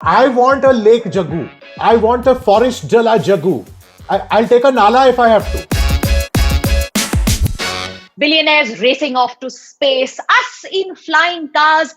I want a Lake Jagu. I want a Forest Jala Jagu. I'll take a Nala if I have to. Billionaires racing off to space, us in flying cars,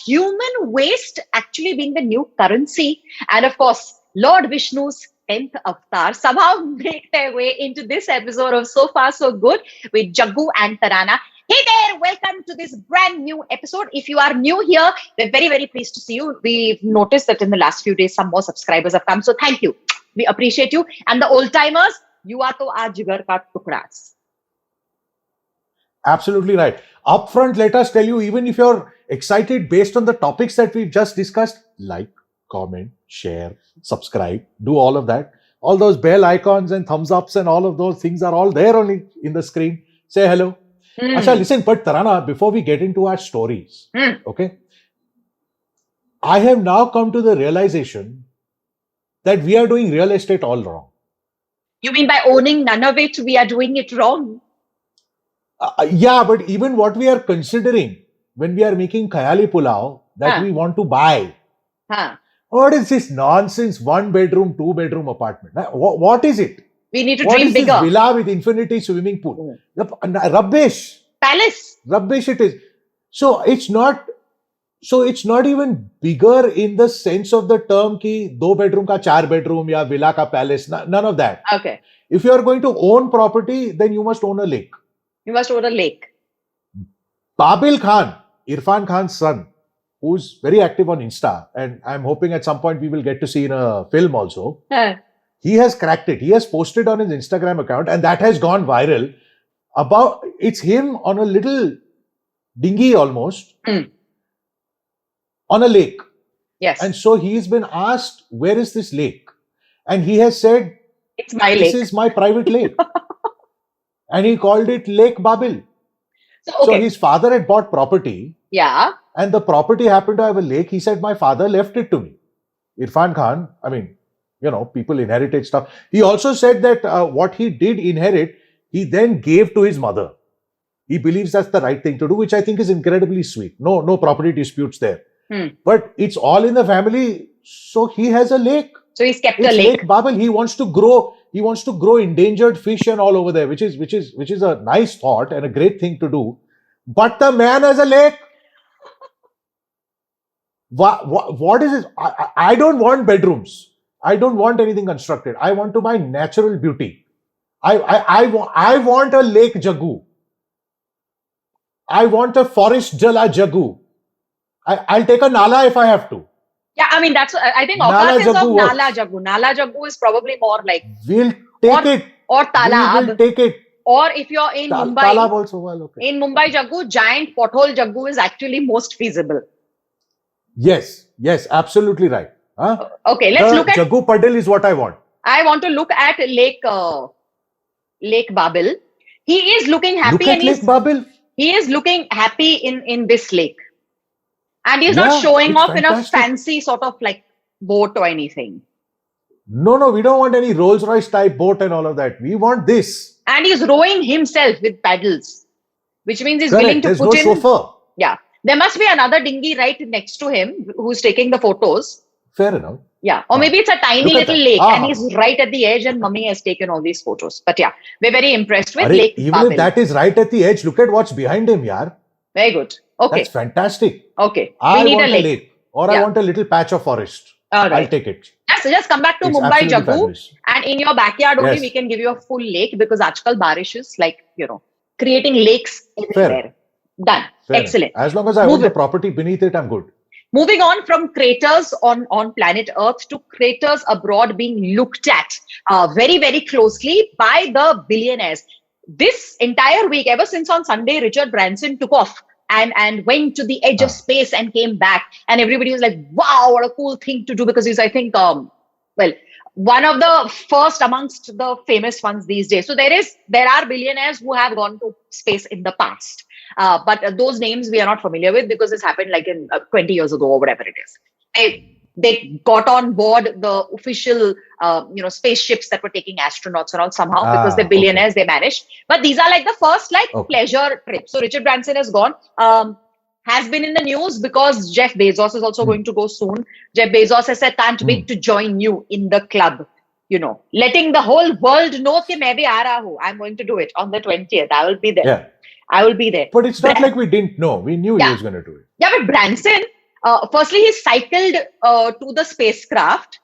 human waste actually being the new currency, and of course, Lord Vishnu's 10th avatar somehow make their way into this episode of So Far So Good with Jaggu and Tarana. Hey there, welcome to this brand new episode. If you are new here, we're very, very pleased to see you. We've noticed that in the last few days, some more subscribers have come. So thank you. We appreciate you. And the old timers, you are to our jigar ka tukras. Absolutely right. Upfront, let us tell you, even if you're excited based on the topics that we've just discussed, like, comment, share, subscribe, do all of that. All those bell icons and thumbs ups and all of those things are all there only in the screen. Say hello. Acha, listen, but Tarana, before we get into our stories, okay, I have now come to the realization that we are doing real estate all wrong. You mean by owning none of it, we are doing it wrong? Yeah, but even what we are considering when we are making khayali pulao that we want to buy, what is this nonsense 1 bedroom, 2 bedroom apartment? What is it? We need to What dream is bigger. this villa with infinity swimming pool? Rubbish. Palace. Rubbish it is. So it's not even bigger in the sense of the term ki 2 bedroom ka 4 bedroom ya villa ka palace. None of that. Okay. If you are going to own property, then you must own a lake. You must own a lake. Babil Khan, Irfan Khan's son, who's very active on Insta, and I'm hoping at some point we will get to see in a film also. He has cracked it. He has posted on his Instagram account, and that has gone viral. It's him on a little dinghy almost on a lake. Yes. And so he's been asked, where is this lake? And he has said, it's my this lake. is my private lake. And he called it Lake Babil. So his father had bought property. Yeah. And the property happened to have a lake. He said, my father left it to me. Irfan Khan, I mean, people inherited stuff. He also said that what he did inherit, he then gave to his mother. He believes that's the right thing to do, which I think is incredibly sweet. No property disputes there. But it's all in the family. So he has a lake. So he's kept a lake. Lake Babil. He wants to grow endangered fish and all over there, which is a nice thought and a great thing to do. But the man has a lake. What is this? I don't want bedrooms. I don't want anything constructed. I want to buy natural beauty. I want a Lake Jagu. I want a Forest Jala Jagu. I'll take a Nala if I have to. Yeah, I mean, that's, I think Aukaat is of Nala Jagu. Nala Jagu is probably more like... We'll take it. Or Talab. We will take it. Or if you're in Mumbai... Talab also, well, okay. In Mumbai Jagu, giant pothole Jagu is actually most feasible. Yes, absolutely right. Huh? Okay, let's look at... Jagu Padil is what I want. I want to look at Lake Babil. He is looking happy. Look at Lake Babil. He is looking happy in this lake. And he's not showing off in a fancy sort of like boat or anything. No, we don't want any Rolls Royce type boat and all of that. We want this. And he's rowing himself with paddles, which means he's willing to There's put no chauffeur. Yeah. There must be another dinghy right next to him who's taking the photos. Fair enough. Yeah. Or maybe it's a tiny little lake and he's right at the edge and mummy has taken all these photos. But yeah, we're very impressed with Lake Babil. Even if that is right at the edge, look at what's behind him, yaar. Very good. Okay. That's fantastic. Okay. I want a lake. Or I want a little patch of forest. All right. I'll take it. Just come back to Mumbai Jagu and in your backyard only we can give you a full lake because Ajkal Barish is like, creating lakes everywhere. Done. Excellent. As long as I own the property beneath it, I'm good. Moving on from craters on planet Earth to craters abroad being looked at very, very closely by the billionaires. This entire week, ever since on Sunday, Richard Branson took off and went to the edge of space and came back. And everybody was like, wow, what a cool thing to do because he's, I think, one of the first amongst the famous ones these days. So there are billionaires who have gone to space in the past. But those names we are not familiar with because this happened like in 20 years ago or whatever it is. They got on board the official, spaceships that were taking astronauts and all somehow because they're billionaires, they managed. But these are like the first pleasure trips. So Richard Branson has gone. has been in the news because Jeff Bezos is also going to go soon. Jeff Bezos has said, can't wait to join you in the club. You know, letting the whole world know कि मैं भी आ रहा हूँ. I'm going to do it on the 20th. I will be there. Yeah. I will be there. But it's not like we didn't know. We knew he was going to do it. Yeah, but Branson, firstly, he cycled to the spacecraft.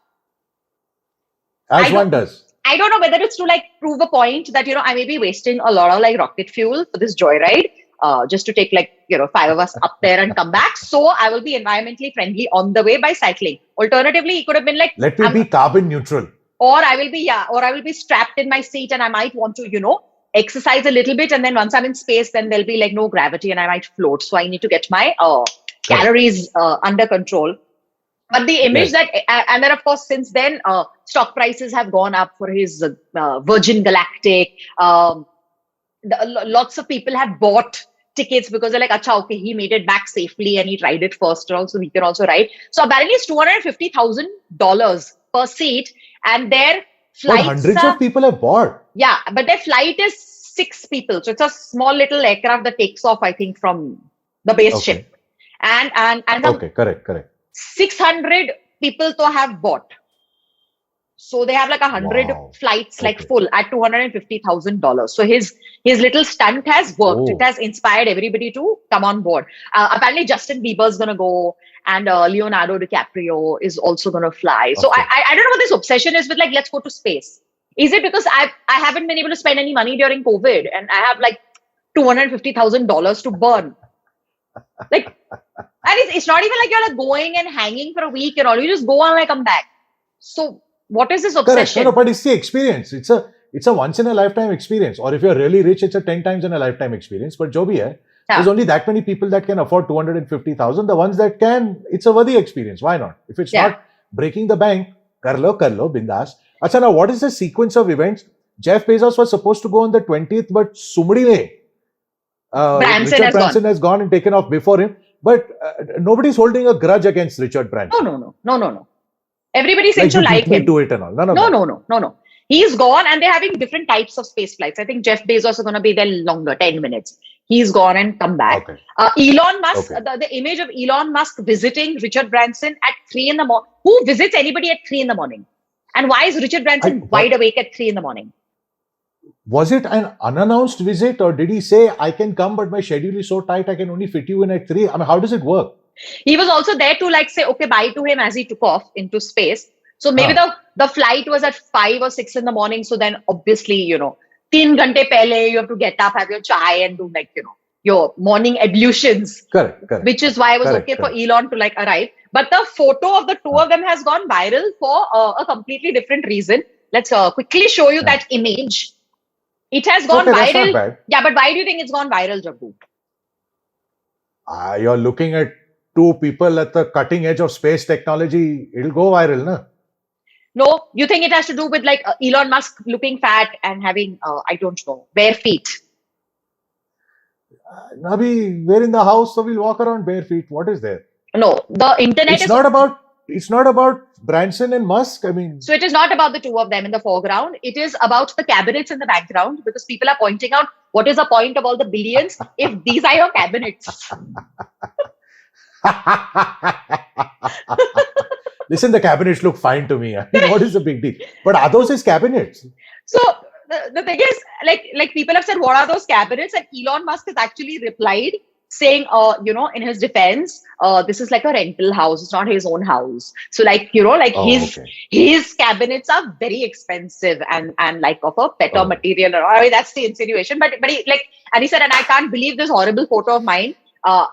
As one does. I don't know whether it's to like prove a point that, you know, I may be wasting a lot of like rocket fuel for this joyride, just to take like, you know, 5 of us up there and come back. So I will be environmentally friendly on the way by cycling. Alternatively, he could have been like, let me be carbon neutral. Or I will be strapped in my seat and I might want to, you know, exercise a little bit. And then once I'm in space, then there'll be like no gravity and I might float. So I need to get my calories under control. But the image that, and then of course, since then, stock prices have gone up for his Virgin Galactic. Lots of people have bought tickets because they're like, acha, okay, he made it back safely and he tried it first, also we can also ride. So apparently it's $250,000 per seat, and their flights. But hundreds of people have bought. Yeah, but their flight is 6 people, so it's a small little aircraft that takes off, I think, from the base ship. And okay, correct. 600 people to have bought. So they have like 100 flights like full at $250,000. So his little stunt has worked. It has inspired everybody to come on board. Apparently Justin Bieber's gonna go, and Leonardo DiCaprio is also gonna fly. So I don't know what this obsession is with like, let's go to space. Is it because I haven't been able to spend any money during COVID and I have like $250,000 to burn? Like, and it's not even like you're like going and hanging for a week and all. You just go and like come back. So what is this obsession? No, but it's the experience. It's a once in a lifetime experience. Or if you're really rich, it's a 10 times in a lifetime experience. But jo bhi hai, there's only that many people that can afford 250,000. The ones that can, it's a worthy experience. Why not? If it's not breaking the bank, kar lo, bindas. Achha, now what is the sequence of events? Jeff Bezos was supposed to go on the 20th, but Sumri mein, Richard Branson has gone and taken off before him. But nobody's holding a grudge against Richard Branson. No. Everybody seems to like him. Do it and all. No. He's gone, and they're having different types of space flights. I think Jeff Bezos is going to be there longer, 10 minutes. He's gone and come back. Okay. Elon Musk, the image of Elon Musk visiting Richard Branson at 3 in the morning. Who visits anybody at 3 in the morning? And why is Richard Branson wide awake at 3 in the morning? Was it an unannounced visit, or did he say, I can come, but my schedule is so tight, I can only fit you in at 3? I mean, how does it work? He was also there to like say, okay, bye to him as he took off into space. So maybe the flight was at 5 or 6 in the morning. So then obviously, you know, 3 ghante pehle, you have to get up, have your chai and do like, you know, your morning ablutions. Correct. Which is why it was okay for Elon to like arrive. But the photo of the two of them has gone viral for a completely different reason. Let's quickly show you that image. It has gone viral. That's not bad. Yeah, but why do you think it's gone viral, Jabbu? You're looking at 2 people at the cutting edge of space technology. It'll go viral, na? No, you think it has to do with like Elon Musk looking fat and having, I don't know, bare feet? Nabi, we're in the house, so we'll walk around bare feet. What is there? No, the internet It's not about Branson and Musk. I mean, so it is not about the two of them in the foreground. It is about the cabinets in the background, because people are pointing out what is the point of all the billions if these are your cabinets. Listen, the cabinets look fine to me. I mean, what is the big deal? But are those his cabinets? So the thing is, like people have said, what are those cabinets? And Elon Musk has actually replied saying, you know, in his defense, this is like a rental house. It's not his own house. So like, you know, like his cabinets are very expensive and like of a better material. I mean, that's the insinuation. But he like, and he said, and I can't believe this horrible photo of mine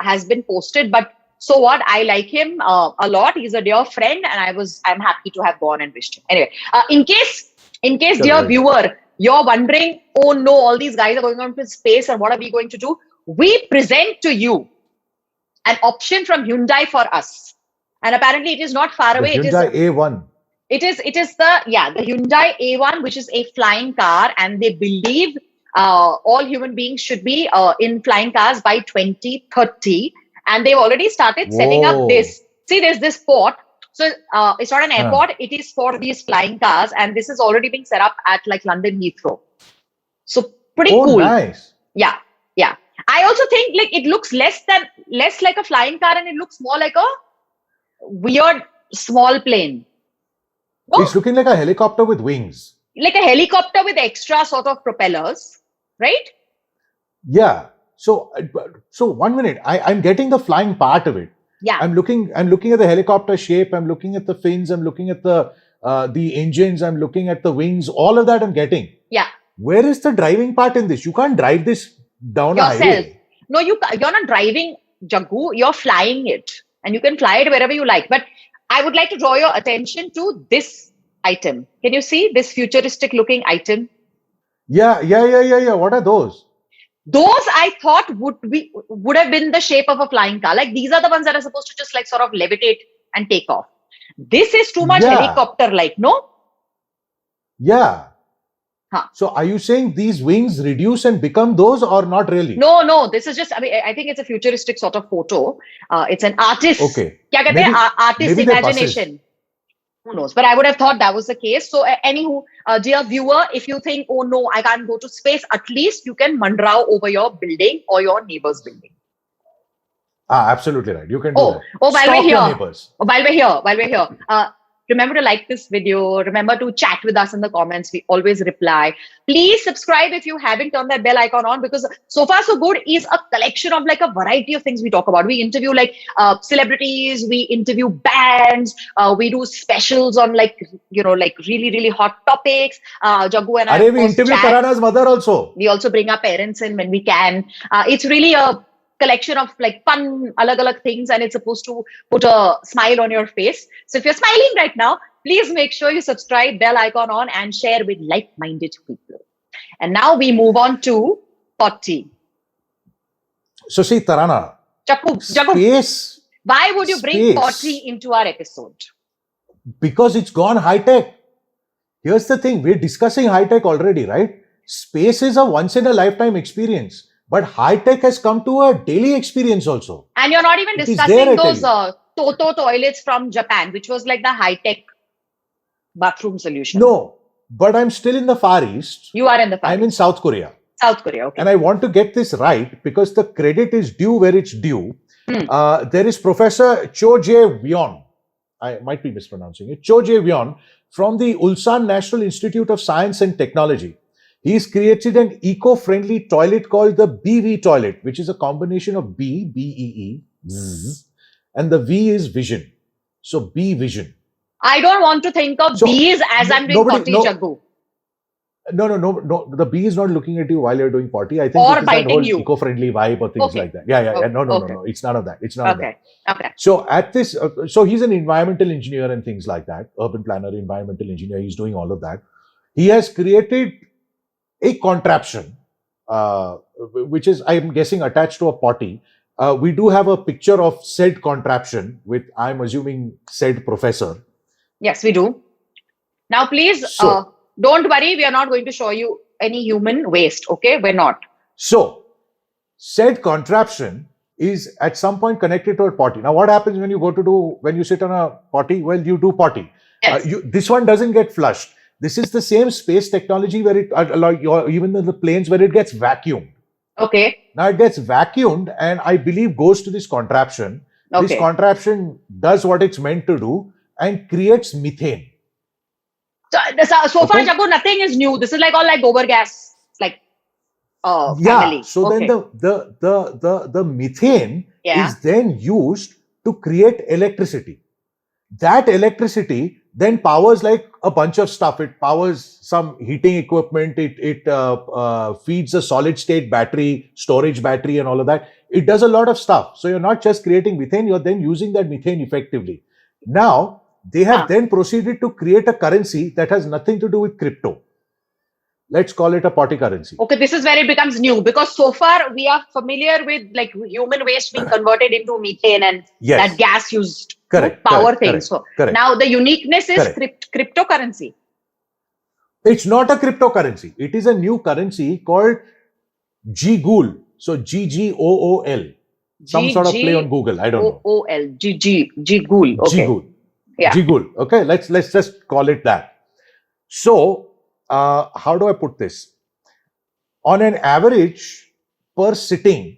has been posted. But so what? I like him a lot. He's a dear friend, and I'm happy to have gone and wished him. Anyway, in case, dear viewer, you're wondering, oh no, all these guys are going on to space, and what are we going to do? We present to you an option from Hyundai for us, and apparently it is not far away. Hyundai A1. It is the Hyundai A1, which is a flying car, and they believe all human beings should be in flying cars by 2030. And they've already started setting up this. See, there's this port. So it's not an airport. It is for these flying cars. And this is already being set up at like London Heathrow. So pretty cool. Nice. Yeah. I also think like it looks less like a flying car, and it looks more like a weird small plane. No? It's looking like a helicopter with wings. Like a helicopter with extra sort of propellers, right? Yeah. So 1 minute. I'm getting the flying part of it. Yeah. I'm looking at the helicopter shape. I'm looking at the fins. I'm looking at the engines. I'm looking at the wings. All of that I'm getting. Yeah. Where is the driving part in this? You can't drive this down a Yourself. highway. No, you're not driving, Jaggu. You're flying it, and you can fly it wherever you like. But I would like to draw your attention to this item. Can you see this futuristic looking item? Yeah. What are those? Those I thought would have been the shape of a flying car. Like these are the ones that are supposed to just like sort of levitate and take off. This is too much Yeah. helicopter like, no? Yeah. Huh. So are you saying these wings reduce and become those or not really? No. This is just, I mean, I think it's a futuristic sort of photo. It's an artist. Okay. Kya kehte hain? Artist maybe they're imagination. Who knows? But I would have thought that was the case. So, anywho, dear viewer, if you think, oh no, I can't go to space, at least you can mandrao over your building or your neighbor's building. Absolutely right. You can do that. While Stop we're your here, neighbors. while we're here, remember to like this video. Remember to chat with us in the comments. We always reply. Please subscribe if you haven't turned that bell icon on, because So Far So Good is a collection of like a variety of things we talk about. We interview like celebrities, we interview bands, we do specials on like, like really, really hot topics. Jaggu and I, Arey, of we course, interview chat. Tarana's mother also. We also bring our parents in when we can. It's really a collection of like fun, alag things, and it's supposed to put a smile on your face. So if you're smiling right now, please make sure you subscribe, bell icon on, and share with like-minded people. And now we move on to potty. So see, Tarana, Jaggu, space, why would you bring space. potty into our episode? because it's gone high-tech. Here's the thing, we're discussing high-tech already, right? Space is a once-in-a-lifetime experience. But high-tech has come to a daily experience also. And you're not even It is discussing there, I those tell Toto toilets from Japan, which was like the high-tech bathroom solution. No, but I'm still in the Far East. You are in the I'm in South Korea. South Korea, okay. And I want to get this right because the credit is due where it's due. There is Professor Cho Jae-won. I might be mispronouncing it. Cho Jae-won from the Ulsan National Institute of Science and Technology. He's created an eco-friendly toilet called the BV toilet, which is a combination of B-E-E, and the V is vision. So B vision. I don't want to think of So, bees as I'm doing potty, Jaggu. No. The bee is not looking at you while you're doing potty. I think Or it is that biting whole you. eco-friendly vibe or things Okay. like that. Yeah. Okay. No. It's none of that. It's none of that. Okay. So at this, so he's an environmental engineer and things like that. Urban planner, environmental engineer. He's doing all of that. He has created a contraption, which is, I'm guessing, attached to a potty. We do have a picture of said contraption with, I'm assuming, said professor. Yes, we do. Now, please, So- don't worry. We are not going to show you any human waste. Okay, we're not. So, said contraption is at some point connected to a potty. Now, what happens when you sit on a potty? Well, you do potty. Yes. This one doesn't get flushed. This is the same space technology where even in the planes where it gets vacuumed. Okay. Now it gets vacuumed and I believe goes to this contraption. Okay. This contraption does what it's meant to do and creates methane. So far, Okay. Jaggu, nothing is new. This is like all like gobar gas, like family. So Okay. then the methane Yeah. is then used to create electricity. That electricity then powers like a bunch of stuff. It powers some heating equipment. It feeds a solid state battery, storage battery, and all of that. It does a lot of stuff. So you're not just creating methane; you're then using that methane effectively. Now they have then proceeded to create a currency that has nothing to do with crypto. Let's call it a potty currency. Okay, this is where it becomes new, because so far we are familiar with like human waste being converted into methane and Yes. that gas used Correct, to power correct, things. correct, So correct. now the uniqueness is Correct. cryptocurrency. It's not a cryptocurrency. It is a new currency called GGOOL. So GGOOL. Some sort of play on Google. I don't know. GGOOL. GGOOL. Okay. GGOOL. Yeah. GGOOL. Okay, let's just call it that. So, how do I put this? On an average, per sitting,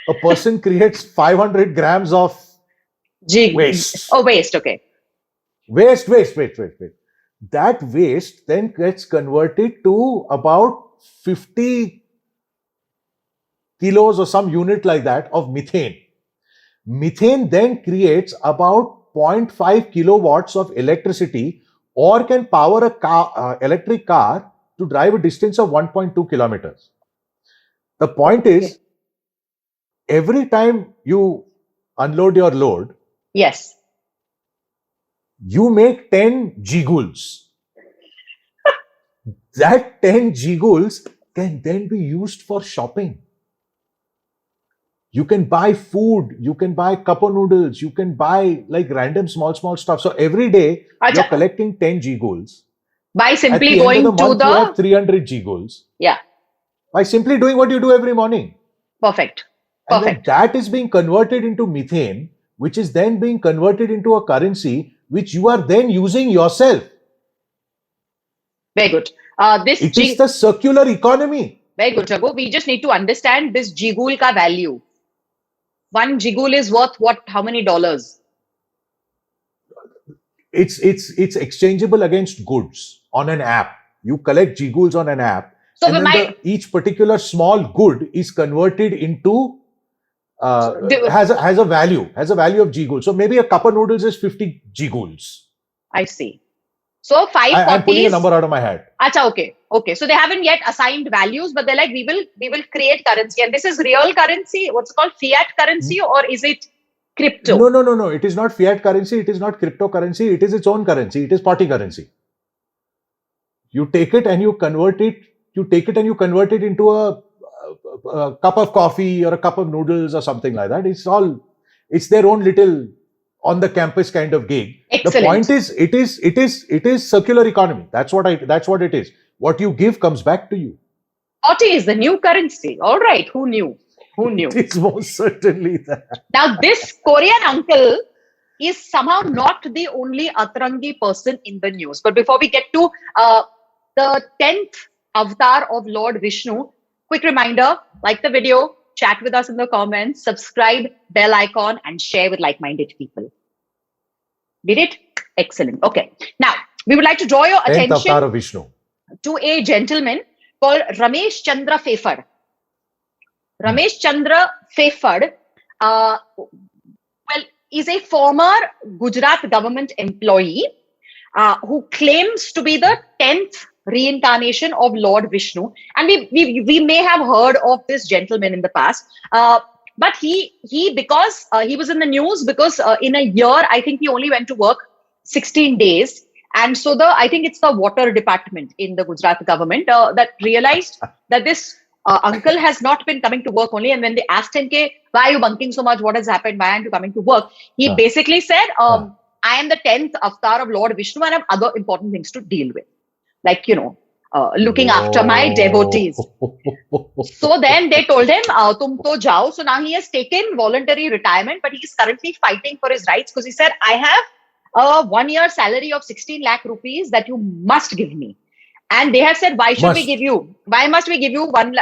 a person creates 500 grams of waste. Oh, waste. Okay. Waste. That waste then gets converted to about 50 kilos or some unit like that of methane. Methane then creates about 0.5 kilowatts of electricity or can power a car, electric car to drive a distance of 1.2 kilometers. The point is, every time you unload your load, Yes. you make 10 gigoules. That 10 gigoules can then be used for shopping. You can buy food, you can buy cup of noodles, you can buy like random small stuff. So every day you're collecting 10 gigoules. By simply At the going end of the month, to you have 300 gigoules. Yeah. By simply doing what you do every morning. Perfect. And then that is being converted into methane, which is then being converted into a currency which you are then using yourself. Very good. It is the circular economy. Very good, Raghu. We just need to understand this gigool ka value. 1 gigool is worth what? How many dollars? It's exchangeable against goods on an app. You collect gigoules on an app. So and then each particular small good is converted into has a value of gigoules. So maybe a cup of noodles is 50 gigoules. I see. So 540. I'm pulling a number out of my head. Acha, okay. So they haven't yet assigned values, but they're like, we will create currency, and this is real currency. What's it called, fiat currency, or is it crypto? No. It is not fiat currency. It is not cryptocurrency. It is its own currency. It is party currency. You take it and you convert it. Into a cup of coffee or a cup of noodles or something like that. It's their own little on the campus kind of gig. Excellent. The point is, it is circular economy. That's what it is. What you give comes back to you. 40 is the new currency. All right. Who knew? It's most certainly that. Now, this Korean uncle is somehow not the only Atrangi person in the news. But before we get to the 10th avatar of Lord Vishnu, quick reminder, like the video, chat with us in the comments, subscribe, bell icon, and share with like-minded people. Did it? Excellent. Okay. Now, we would like to draw your attention avatar of Vishnu to a gentleman called Ramesh Chandra Fefad. Ramesh Chandra Fefad, is a former Gujarat government employee who claims to be the 10th reincarnation of Lord Vishnu. And we may have heard of this gentleman in the past. But because he was in the news because in a year, I think he only went to work 16 days. And so I think it's the water department in the Gujarat government that realized that this uncle has not been coming to work only. And when they asked him, why are you bunking so much? What has happened? Why aren't you coming to work? He basically said, I am the 10th avatar of Lord Vishnu and I have other important things to deal with. Like, looking after my devotees. So then they told him, tum to jao. So now he has taken voluntary retirement, but he is currently fighting for his rights because he said, I have a 1 year salary of 16 lakh rupees that you must give me. And they have said, why must we give you 1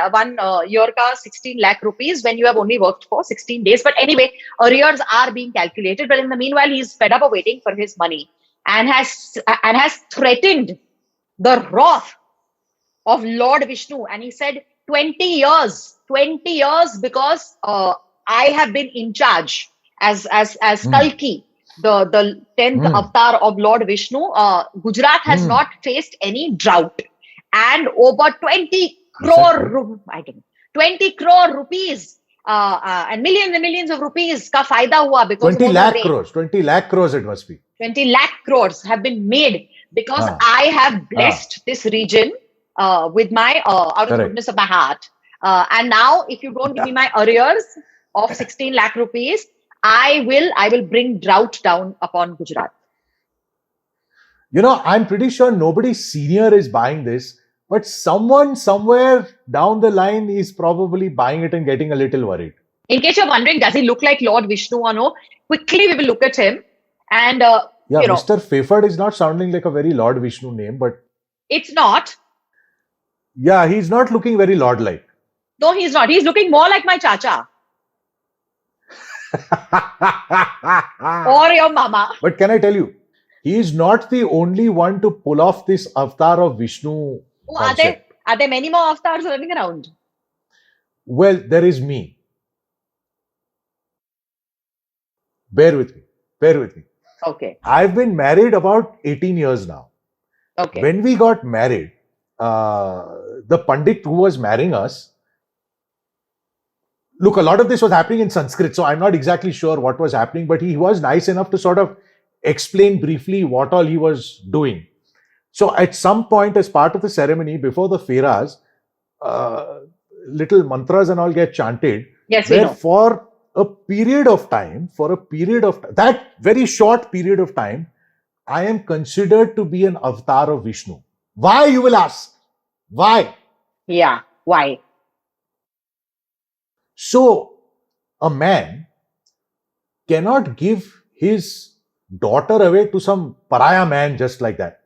year ka 16 lakh rupees when you have only worked for 16 days? But anyway, arrears are being calculated. But in the meanwhile, he's fed up of waiting for his money and has threatened the wrath of Lord Vishnu. And he said, 20 years because I have been in charge as Kalki, the 10th avatar of Lord Vishnu. Gujarat has not faced any drought. And over 20 crore, 20 crore rupees and millions of rupees ka faida hua because 20 lakh crores it must be. 20 lakh crores have been made because I have blessed this region with my out of the goodness of my heart. And now, if you don't give me my arrears of 16 lakh rupees, I will bring drought down upon Gujarat. I'm pretty sure nobody senior is buying this, but someone somewhere down the line is probably buying it and getting a little worried. In case you're wondering, does he look like Lord Vishnu or no? Quickly, we will look at him. And, Mr. Fefad is not sounding like a very Lord Vishnu name, but... It's not. Yeah, he's not looking very Lord-like. No, he's not. He's looking more like my chacha or your mama. But can I tell you, he is not the only one to pull off this avatar of Vishnu Oh, concept. are there many more avatars running around? Well, there is me. Bear with me. Bear with me. Okay. I've been married about 18 years now. Okay. When we got married, the Pandit who was marrying us, look, a lot of this was happening in Sanskrit, so I'm not exactly sure what was happening, but he was nice enough to sort of explain briefly what all he was doing. So at some point, as part of the ceremony, before the Feras, little mantras and all get chanted, Yes, we where know. for a period of time, that very short period of time, I am considered to be an avatar of Vishnu. Why, you will ask? Why? Yeah. Why? So, a man cannot give his daughter away to some pariah man just like that.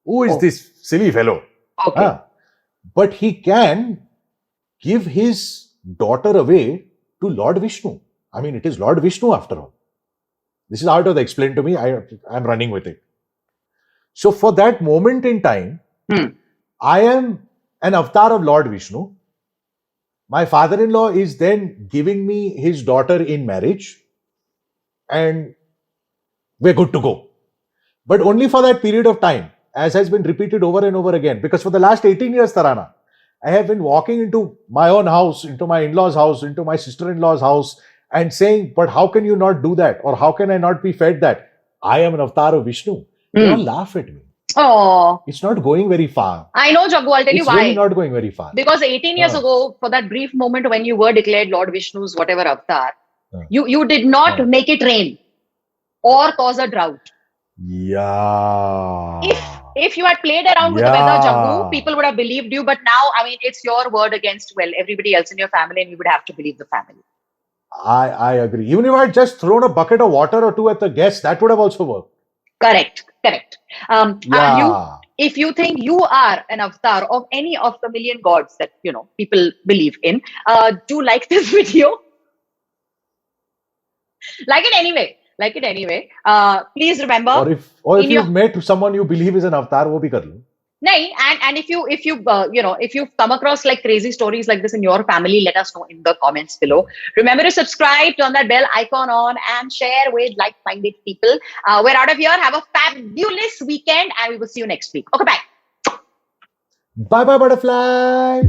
Who is Oh. this silly fellow? Okay. Ah. But he can give his daughter away to Lord Vishnu. I mean, it is Lord Vishnu after all. This is how it was explained to me. I'm running with it. So, for that moment in time, I am an avatar of Lord Vishnu. My father-in-law is then giving me his daughter in marriage, and we're good to go. But only for that period of time, as has been repeated over and over again. Because for the last 18 years, Tarana, I have been walking into my own house, into my in-laws' house, into my sister-in-law's house, and saying, but how can you not do that? Or how can I not be fed that? I am an avatar of Vishnu. They all laugh at me. Oh, It's not going very far. I know, Jaggu. I'll tell you It's why. really not going very far. Because 18 years Ah. ago, for that brief moment when you were declared Lord Vishnu's whatever avatar, Ah. you did not Ah. make it rain or cause a drought. Yeah. If you had played around with the weather, Yeah. Jaggu, people would have believed you. But now, I mean, it's your word against, well, everybody else in your family, and you would have to believe the family. I agree. Even if I had just thrown a bucket of water or two at the guests, that would have also worked. Correct. Yeah. If you think you are an avatar of any of the million gods that people believe in, do like this video. Like it anyway. Please remember. Or if you've met someone you believe is an avatar, wo bhi kar lo. Nahin, and if you've come across like crazy stories like this in your family, let us know in the comments below. Remember to subscribe, turn that bell icon on, and share with like-minded people. We're out of here. Have a fabulous weekend, and we will see you next week. Okay, bye. Bye bye, butterfly.